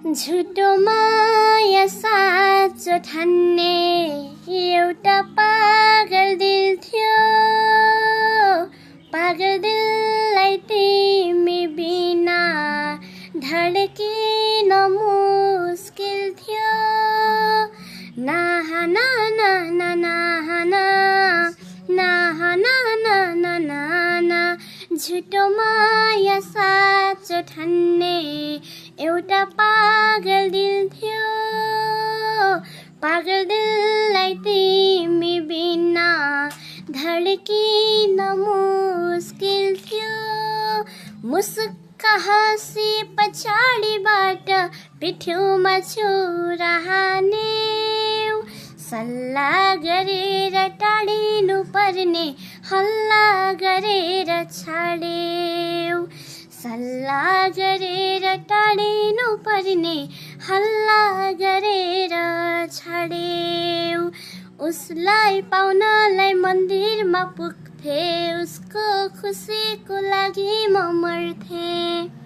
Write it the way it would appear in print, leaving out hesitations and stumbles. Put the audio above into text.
झुटो माया साँचो ठान्ने एउटा पागल दिल थियो। पागल दिललाई तिमी बिना धड्किन मुस्किल थियो। नाहना नाना नाहना नाहना नाना नाना झुटो माया साँचो ठान्ने एउटा पागल दिल थियो। पागल दिललाई तिमी बिना धड्किन मुस्किल थियो। मुस्क हाँसी पछाडिबाट पिठ्यौमा छुरा हान्यौ। सल्लाह गरेर टाढिनु पर्ने हल्ला गरेर छाड्यौ। सल्लाह गरेर टाढिनु पर्ने हल्ला गरेर छाड्यौ। उसलाई पाउनलाई मन्दिरमा पुग्थे, उसको खुसीको लागि म मर्थे।